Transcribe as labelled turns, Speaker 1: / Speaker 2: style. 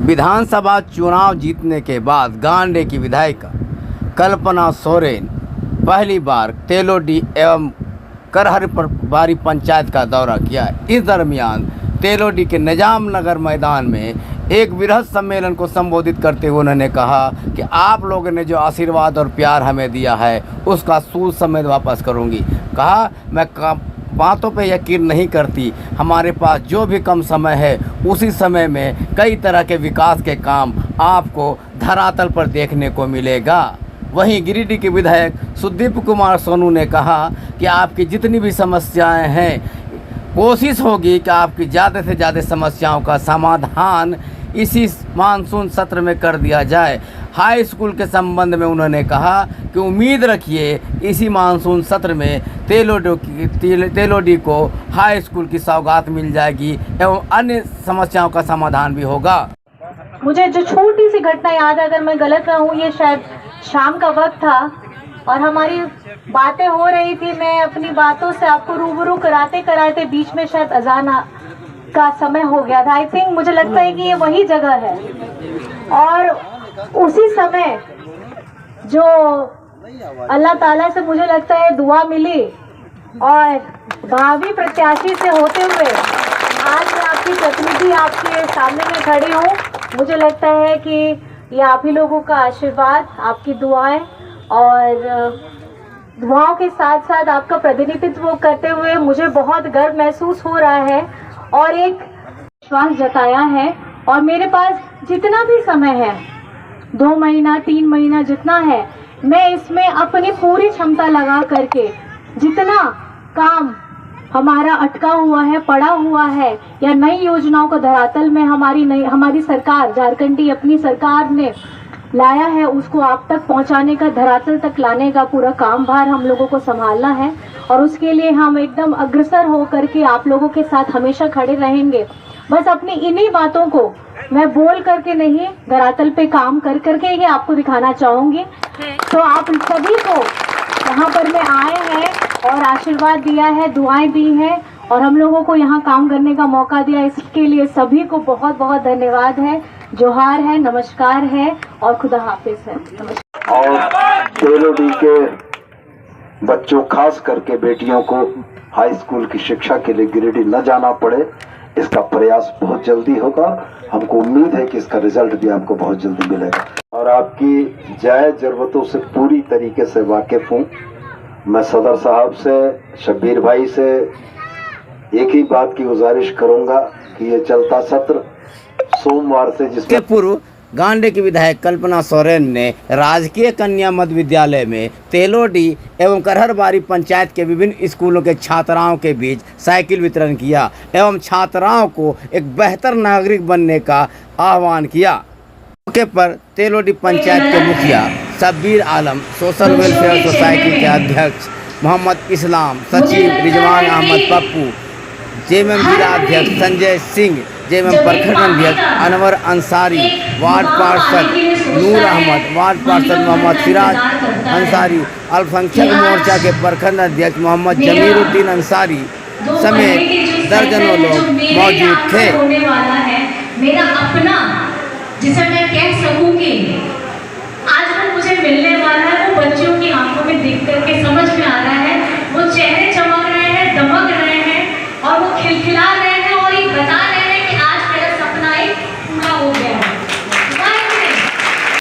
Speaker 1: विधानसभा चुनाव जीतने के बाद गांडे की विधायिका कल्पना सोरेन पहली बार तेलोडी एवं करहरबारी पंचायत का दौरा किया। इस दरमियान तेलोडी के निजाम नगर मैदान में एक वृहद सम्मेलन को संबोधित करते हुए उन्होंने कहा कि आप लोगों ने जो आशीर्वाद और प्यार हमें दिया है उसका सूद समेत वापस करूंगी। कहा मैं बातों पे यकीन नहीं करती, हमारे पास जो भी कम समय है उसी समय में कई तरह के विकास के काम आपको धरातल पर देखने को मिलेगा। वहीं गिरिडीह के विधायक सुदीप कुमार सोनू ने कहा कि आपकी जितनी भी समस्याएं हैं कोशिश होगी कि आपकी ज़्यादा से ज़्यादा समस्याओं का समाधान इसी मानसून सत्र में कर दिया जाए। हाई स्कूल के संबंध में उन्होंने कहा कि उम्मीद रखिए इसी मानसून सत्र में तेलोडी को हाई स्कूल की सौगात मिल जाएगी एवं अन्य समस्याओं का समाधान भी होगा।
Speaker 2: मुझे जो छोटी सी घटना याद है, अगर मैं गलत ना हूँ, ये शायद शाम का वक्त था और हमारी बातें हो रही थी। मैं अपनी बातों से आपको रूबरू कराते कराते बीच में शायद अजान का समय हो गया था। आई थिंक मुझे लगता है कि ये वही जगह है और उसी समय जो अल्लाह ताला से मुझे लगता है दुआ मिली और भावी प्रत्याशी से होते हुए आज मैं आपकी प्रतिनिधि आपके सामने में खड़ी हूँ। मुझे लगता है कि ये आप ही लोगों का आशीर्वाद, आपकी दुआएं और दुआओं के साथ साथ आपका प्रतिनिधित्व करते हुए मुझे बहुत गर्व महसूस हो रहा है और एक विश्वास जताया है। और मेरे पास जितना भी समय है, 2 महीना 3 महीना जितना है, मैं इसमें अपनी पूरी क्षमता लगा करके जितना काम हमारा अटका हुआ है, पड़ा हुआ है या नई योजनाओं को धरातल में हमारी सरकार झारखंडी अपनी सरकार ने लाया है उसको आप तक पहुंचाने का, धरातल तक लाने का पूरा काम भार हम लोगों को संभालना है और उसके लिए हम एकदम अग्रसर हो करके आप लोगों के साथ हमेशा खड़े रहेंगे। बस अपनी इन्हीं बातों को मैं बोल करके नहीं, धरातल पे काम कर करके ही आपको दिखाना चाहूँगी। तो आप सभी को यहाँ पर में आए हैं और आशीर्वाद दिया है, दुआएं दी हैं और हम लोगों को यहाँ काम करने का मौका दिया, इसके लिए सभी को बहुत बहुत धन्यवाद है। जोहार है, नमस्कार है और खुदा हाफिज है।
Speaker 3: और तेलोडी के बच्चों, खास करके बेटियों को हाई स्कूल की शिक्षा के लिए गिरिडीह न जाना पड़े, इसका प्रयास बहुत जल्दी होगा। हमको उम्मीद है कि इसका रिजल्ट भी आपको बहुत जल्दी मिलेगा और आपकी जायज जरूरतों से पूरी तरीके से वाकिफ हूँ। मैं सदर साहब से, शब्बीर भाई से एक ही बात की गुजारिश करूंगा कि ये चलता सत्र सोमवार से जिसके
Speaker 1: पूर्व गांडे की विधायक कल्पना सोरेन ने राजकीय कन्या मध्य विद्यालय में तेलोडी एवं करहरबारी पंचायत के विभिन्न स्कूलों के छात्राओं के बीच साइकिल वितरण किया एवं छात्राओं को एक बेहतर नागरिक बनने का आह्वान किया। मौके पर तेलोडी पंचायत के मुखिया शब्बीर आलम, सोशल वेलफेयर सोसाइटी के अध्यक्ष मोहम्मद इस्लाम, सचिव रिजवान अहमद पप्पू, जेएमएम जिला अध्यक्ष संजय सिंह, जेएमएम प्रखंड अध्यक्ष अनवर अंसारी, वार्ड पार्षद नूर अहमद, वार्ड पार्षद मोहम्मद सिराज अंसारी, अल्पसंख्यक मोर्चा के प्रखंड अध्यक्ष मोहम्मद जमीरुद्दीन अंसारी समेत दर्जनों लोग मौजूद थे।
Speaker 4: मेरा अपना, जिसे मैं कह सकूं कि